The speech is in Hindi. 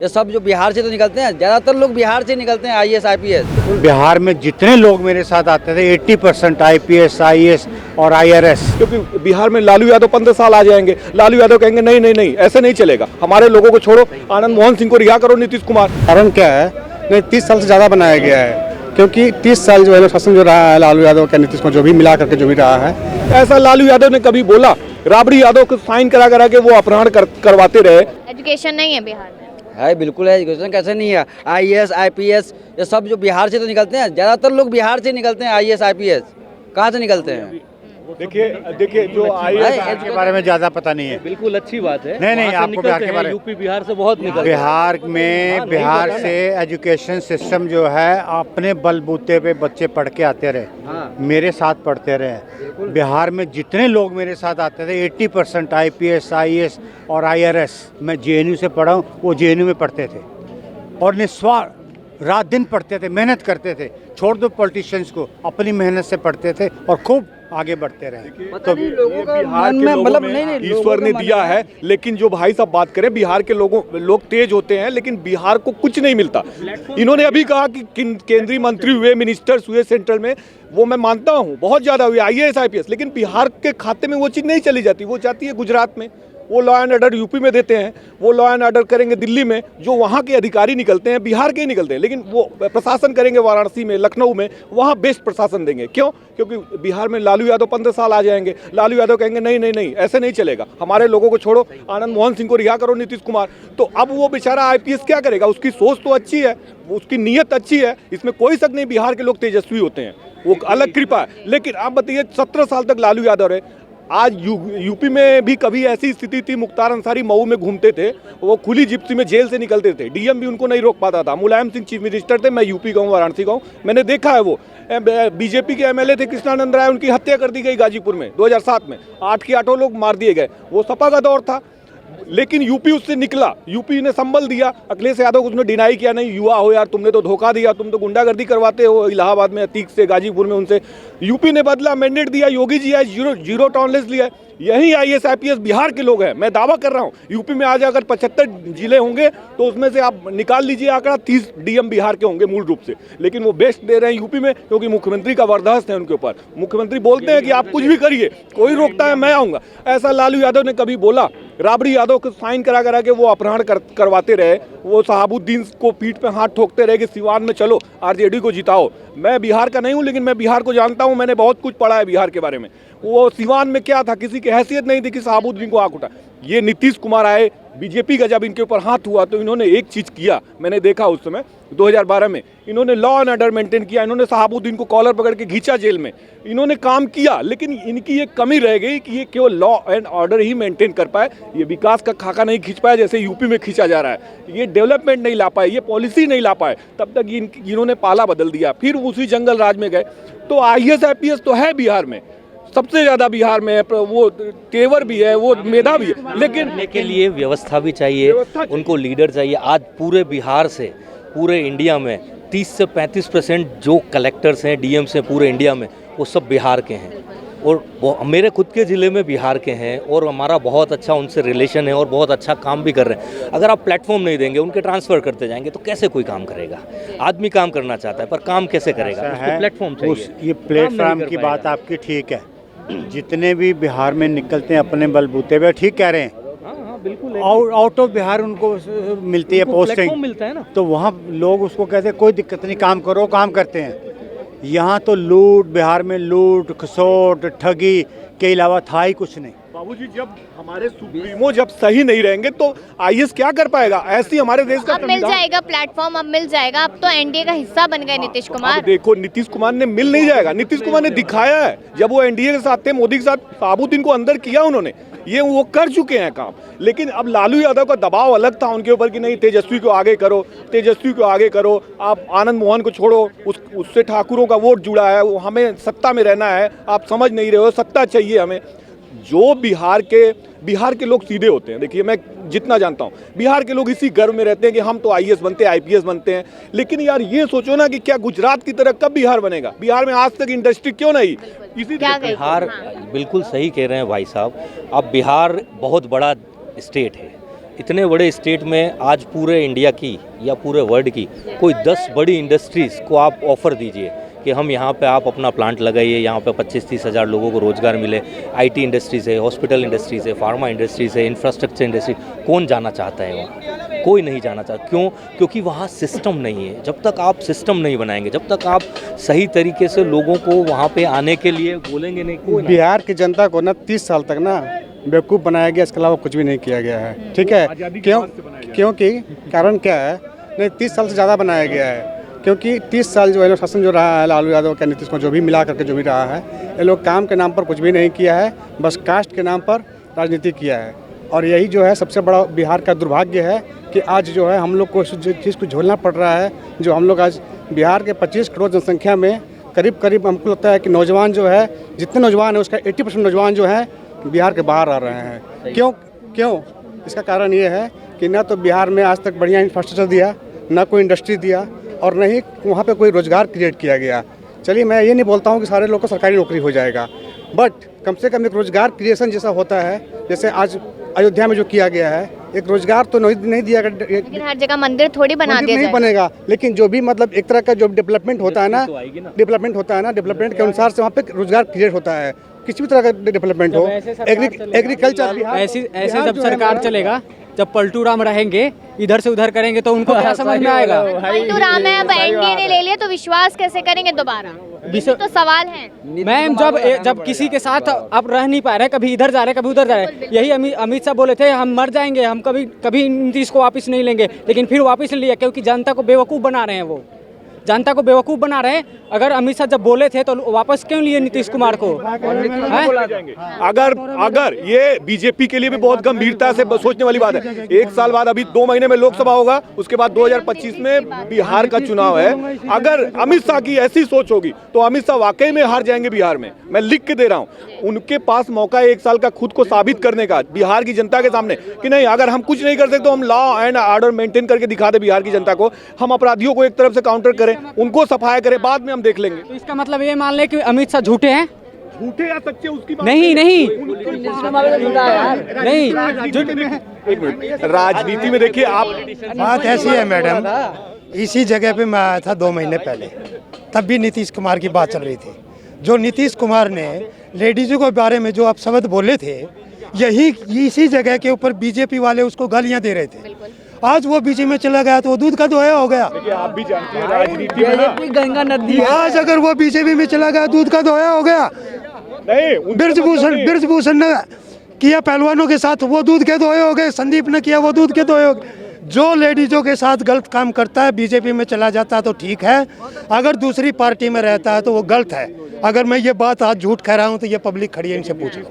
ये सब जो बिहार से तो निकलते हैं, ज़्यादातर लोग बिहार से निकलते हैं, आईएएस आईपीएस। बिहार में जितने लोग मेरे साथ आते थे 80% आईपीएस आईएएस और आईआरएस। क्योंकि बिहार में लालू यादव 15 साल आ जाएंगे, लालू यादव कहेंगे नहीं नहीं नहीं ऐसे नहीं चलेगा, हमारे लोगों को छोड़ो, आनंद मोहन सिंह को रिहा करो, नीतीश कुमार। कारण क्या है, नहीं 30 साल से ज़्यादा बनाया गया है, क्योंकि 30 साल जो है शासन जो रहा है लालू यादव का नीतीश को जो भी मिला करके जो भी रहा है, ऐसा लालू यादव ने कभी बोला? राबड़ी यादव को साइन करा करा के वो अपहरण करवाते रहे। एजुकेशन नहीं है बिहार में। है, बिल्कुल है। एजुकेशन कैसे नहीं है? आईएएस आईपीएस ये सब जो बिहार से तो निकलते हैं, ज़्यादातर लोग बिहार से निकलते हैं। आईएएस आईपीएस कहाँ से निकलते हैं? देखिए जो आईएएस के बारे में ज्यादा पता नहीं है। बिल्कुल अच्छी बात है। नहीं आपको बिहार के बारे में, यूपी बिहार से बहुत निकल बिहार से एजुकेशन सिस्टम जो है अपने बलबूते पे बच्चे पढ़ के आते रहे, मेरे साथ पढ़ते रहे। बिहार में जितने लोग मेरे साथ आते थे 80% आईपीएस आईएएस और आईआरएस। मैं जेएनयू से पढ़ा हूँ, वो जेएनयू में पढ़ते थे और निस्वार्थ रात दिन पढ़ते थे, मेहनत करते थे। छोड़ दो पॉलिटिशियंस को, अपनी मेहनत से पढ़ते थे और खूब आगे बढ़ते रहे। तो लोगों का बिहार मन के में लोगों मतलब में ईश्वर ने दिया है, लेकिन जो भाई साहब बात करें, बिहार के लोग तेज होते हैं, लेकिन बिहार को कुछ नहीं मिलता। इन्होंने अभी कहा कि केंद्रीय मंत्री हुए, मिनिस्टर्स हुए सेंट्रल में, वो मैं मानता हूँ बहुत ज़्यादा हुए आईएएस आईपीएस, लेकिन बिहार के खाते में वो चीज़ नहीं चली जाती। वो जाती है गुजरात में, वो लॉ एंड ऑर्डर यूपी में देते हैं, वो लॉ एंड ऑर्डर करेंगे दिल्ली में। जो वहाँ के अधिकारी निकलते हैं बिहार के ही निकलते हैं, लेकिन वो प्रशासन करेंगे वाराणसी में, लखनऊ में, वहाँ बेस्ट प्रशासन देंगे। क्यों? क्योंकि बिहार में लालू यादव 15 साल आ जाएंगे, लालू यादव कहेंगे नहीं नहीं नहीं ऐसे नहीं चलेगा, हमारे लोगों को छोड़ो, आनंद मोहन सिंह को रिहा करो, नीतीश कुमार। तो अब वो बेचारा आईपीएस क्या करेगा? उसकी सोच तो अच्छी है, उसकी नीयत अच्छी है, इसमें कोई शक नहीं। बिहार के लोग तेजस्वी होते हैं, वो अलग कृपा है। लेकिन आप बताइए 17 साल तक लालू यादव रहे। आज यूपी में भी कभी ऐसी स्थिति थी, मुख्तार अंसारी मऊ में घूमते थे, वो खुली जिप्सी में जेल से निकलते थे, डीएम भी उनको नहीं रोक पाता था। मुलायम सिंह चीफ मिनिस्टर थे, मैं यूपी का हूँ, वाराणसी का हूँ, मैंने देखा है। वो बीजेपी के एमएलए थे कृष्णानंद राय, उनकी हत्या कर दी गई गाजीपुर में 2007 में, 8 के 8 लोग मार दिए गए। वो सपा का दौर था, लेकिन यूपी उससे निकला, यूपी ने संभल दिया। अखिलेश यादव उसने डिनाई किया, नहीं युवा हो यार, तुमने तो धोखा दिया, तुम तो गुंडागर्दी करवाते हो इलाहाबाद में, अतीक से, गाजीपुर में, उनसे। यूपी ने बदला, मैंडेट दिया, योगी जी आज जीरो टॉलरेंस लिया। यही आईएएस आईपीएस बिहार के लोग हैं। मैं दावा कर रहा हूँ यूपी में आज अगर 75 जिले होंगे तो उसमें से आप निकाल लीजिए आंकड़ा, 30 डीएम बिहार के होंगे मूल रूप से। लेकिन वो बेस्ट दे रहे हैं यूपी में, क्योंकि मुख्यमंत्री का वरदहस्त है उनके ऊपर। मुख्यमंत्री बोलते हैं कि आप कुछ भी करिए, कोई रोकता है मैं आऊँगा। ऐसा लालू यादव ने कभी बोला? राबड़ी यादव को साइन करा करा के वो अपहरण करवाते रहे, वो शहाबुद्दीन को पीठ पे हाथ ठोकते रहे कि सिवान में चलो आरजेडी को जिताओ। मैं बिहार का नहीं हूँ, लेकिन मैं बिहार को जानता हूँ, मैंने बहुत कुछ पढ़ा है बिहार के बारे में। वो सिवान में क्या था, किसी की हैसियत नहीं थी कि शहाबुद्दीन को आंख उठा। ये नीतीश कुमार आए, बीजेपी का जब इनके ऊपर हाथ हुआ तो इन्होंने एक चीज़ किया, मैंने देखा उस समय 2012 में, इन्होंने लॉ एंड ऑर्डर मेंटेन किया। इन्होंने शहाबुद्दीन को कॉलर पकड़ के खींचा जेल में, इन्होंने काम किया। लेकिन इनकी एक कमी रह गई कि ये केवल law and order he maintain कर पाए, ये विकास का खाका नहीं खींच पाए जैसे यूपी में खींचा जा रहा है। ये डेवलपमेंट नहीं ला पाए, ये पॉलिसी नहीं ला पाए, तब तक इन्होंने पाला बदल दिया, फिर उसी जंगल राज में गए। तो आईएएस आईपीएस तो है बिहार में, सबसे ज़्यादा बिहार में है, वो तेवर भी है, वो मेधा भी है, लेकिन के लिए व्यवस्था भी चाहिए, उनको लीडर चाहिए। आज पूरे बिहार से पूरे इंडिया में 30 से 35% जो कलेक्टर्स हैं, डीएम्स हैं पूरे इंडिया में, वो सब बिहार के हैं। और वो मेरे खुद के ज़िले में बिहार के हैं और हमारा बहुत अच्छा उनसे रिलेशन है और बहुत अच्छा काम भी कर रहे हैं। अगर आप प्लेटफॉर्म नहीं देंगे, उनके ट्रांसफ़र करते जाएंगे तो कैसे कोई काम करेगा? आदमी काम करना चाहता है पर काम कैसे करेगा? उसको प्लेटफॉर्म चाहिए। ये प्लेटफॉर्म की बात आपकी ठीक है, जितने भी बिहार में निकलते हैं अपने बलबूते पे, ठीक कह रहे हैं। बिल्कुल आउट ऑफ बिहार उनको मिलती है पोस्टिंग, मिलता है ना, तो वहाँ लोग उसको कहते हैं कोई दिक्कत नहीं, काम करो, काम करते हैं। यहाँ तो लूट, बिहार में लूट खसोट ठगी के अलावा था ही कुछ नहीं। बाबूजी, जब हमारे सुप्रीमो जब सही नहीं रहेंगे तो आईएएस क्या कर पाएगा? ऐसी हमारे देश का अब मिल जाएगा प्लेटफॉर्म, अब मिल जाएगा। अब तो एनडीए का हिस्सा बन गए नीतीश कुमार। देखो नीतीश कुमार ने मिल नहीं जाएगा, नीतीश कुमार ने दिखाया है जब वो एनडीए के साथ थे, मोदी के साथ, शहाबुद्दीन को अंदर किया उन्होंने, ये वो कर चुके हैं काम। लेकिन अब लालू यादव का दबाव अलग था उनके ऊपर कि नहीं तेजस्वी को आगे करो, तेजस्वी को आगे करो, आप आनंद मोहन को छोड़ो, उससे ठाकुरों का वोट जुड़ा है, वो हमें सत्ता में रहना है, आप समझ नहीं रहे हो, सत्ता चाहिए हमें। जो बिहार के लोग सीधे होते हैं, देखिए मैं जितना जानता हूँ बिहार के लोग इसी गर्व में रहते हैं कि हम तो आईएएस बनते हैं, आईपीएस बनते हैं। लेकिन यार ये सोचो ना कि क्या गुजरात की तरह कब बिहार बनेगा? बिहार में आज तक इंडस्ट्री क्यों नहीं? इसी बिहार बिल्कुल सही कह रहे हैं भाई साहब। अब बिहार बहुत बड़ा स्टेट है, इतने बड़े स्टेट में आज पूरे इंडिया की या पूरे वर्ल्ड की कोई 10 बड़ी इंडस्ट्रीज़ को आप ऑफ़र दीजिए कि हम यहाँ पे आप अपना प्लांट लगाइए, यहाँ पे 25-30 हज़ार लोगों को रोज़गार मिले। आईटी इंडस्ट्रीज़ है, हॉस्पिटल इंडस्ट्रीज़ है, फार्मा इंडस्ट्रीज़ है, इंफ्रास्ट्रक्चर इंडस्ट्री, कौन जाना चाहता है वहाँ? कोई नहीं जाना चाहता। क्यों? क्योंकि वहाँ सिस्टम नहीं है। जब तक आप सिस्टम नहीं बनाएंगे, जब तक आप सही तरीके से लोगों को वहाँ पे आने के लिए बोलेंगे नहीं, कोई नहीं। बिहार की जनता को ना 30 साल तक ना बेवकूफ़ बनाया गया, इसके अलावा कुछ भी नहीं किया गया है। ठीक है, क्योंकि कारण क्या है, नहीं 30 साल से ज़्यादा बनाया गया है, क्योंकि 30 साल जो है शासन जो रहा है लालू यादव का, नीतीश कुमार जो भी मिला करके जो भी रहा है, ये लोग काम के नाम पर कुछ भी नहीं किया है, बस कास्ट के नाम पर राजनीति किया है। और यही जो है सबसे बड़ा बिहार का दुर्भाग्य है कि आज जो है हम लोग को जो चीज़ को झेलना पड़ रहा है, जो हम लोग आज बिहार के 25 करोड़ जनसंख्या में करीब हमको लगता है कि नौजवान जो है, जितने नौजवान है उसका 80% नौजवान जो है बिहार के बाहर आ रहे हैं। क्यों? इसका कारण ये है कि ना तो बिहार में आज तक बढ़िया इंफ्रास्ट्रक्चर दिया, ना कोई इंडस्ट्री दिया, और न ही वहाँ पे कोई रोज़गार क्रिएट किया गया। चलिए, मैं ये नहीं बोलता हूँ कि सारे लोग को सरकारी नौकरी हो जाएगा, बट कम से कम एक रोज़गार क्रिएशन जैसा होता है, जैसे आज अयोध्या में जो किया गया है, एक रोज़गार तो नहीं दिया गया। लेकिन हर जगह मंदिर थोड़ी बना दिया नहीं बनेगा, लेकिन जो भी मतलब एक तरह का जो डेवलपमेंट होता है ना, डेवलपमेंट के अनुसार से वहाँ पे रोज़गार क्रिएट होता है। किसी भी तरह का डेवलपमेंट हो, एग्रीकल्चर। ऐसे जब सरकार चलेगा, जब पलटू राम रहेंगे, इधर से उधर करेंगे, तो उनको क्या समझ में आएगा? पलटू राम है, अब एनडीए ने ले लिया तो विश्वास कैसे करेंगे दोबारा? तो सवाल है मैम। जब किसी के साथ आप रह नहीं पा रहे, कभी इधर जा रहे कभी उधर जा रहे, यही अमित शाह बोले थे, हम मर जाएंगे, हम कभी नीतीश को वापस नहीं लेंगे, लेकिन फिर वापस ले लिया, क्योंकि जनता को बेवकूफ़ बना रहे हैं। वो जनता को बेवकूफ़ बना रहे हैं। अगर अमित शाह जब बोले थे तो वापस क्यों लिए नीतीश कुमार को? अगर ये बीजेपी के लिए भी बहुत गंभीरता से सोचने वाली बात है। 1 साल बाद, अभी 2 महीने में लोकसभा होगा, उसके बाद 2025 में बिहार का चुनाव है। अगर अमित शाह की ऐसी सोच होगी तो अमित शाह वाकई में हार जाएंगे बिहार में। मैं लिख के दे रहा हूँ, उनके पास मौका है 1 साल का खुद को साबित करने का बिहार की जनता के सामने कि नहीं, अगर हम कुछ नहीं कर सकते तो हम लॉ एंड ऑर्डर मेंटेन करके दिखा दे बिहार की जनता को। हम अपराधियों को एक तरफ से काउंटर करें, उनको सफाया करें, बाद में हम देख लेंगे। तो इसका मतलब ये मान ले कि अमित शाह झूठे हैं? झूठे या सच्चे उसकी बात नहीं। राजनीति में देखिए आप, बात ऐसी है मैडम, इसी जगह पे मैं आया था 2 महीने पहले, तब भी नीतीश कुमार की बात चल रही थी। जो नीतीश कुमार ने लेडीजों के बारे में जो आप शब्द बोले थे, इसी जगह के ऊपर बीजेपी वाले उसको गालियां दे रहे थे। आज वो बीजेपी में चला गया तो वो दूध का दोया हो गया। आप भी जानते हैं राजनीति में गंगा नदी आज अगर वो बीजेपी में चला गया दूध का दोया हो गया। नहीं, ब्रजभूषण ने किया पहलवानों के साथ, वो दूध के दोये हो गए। संदीप ने किया, वो दूध के दोये हो गए। जो लेडीजों के साथ गलत काम करता है, बीजेपी में चला जाता है तो ठीक है, अगर दूसरी पार्टी में रहता है तो वो गलत है। अगर मैं ये बात आज झूठ कह रहा हूँ तो ये पब्लिक खड़ी है, इनसे पूछो।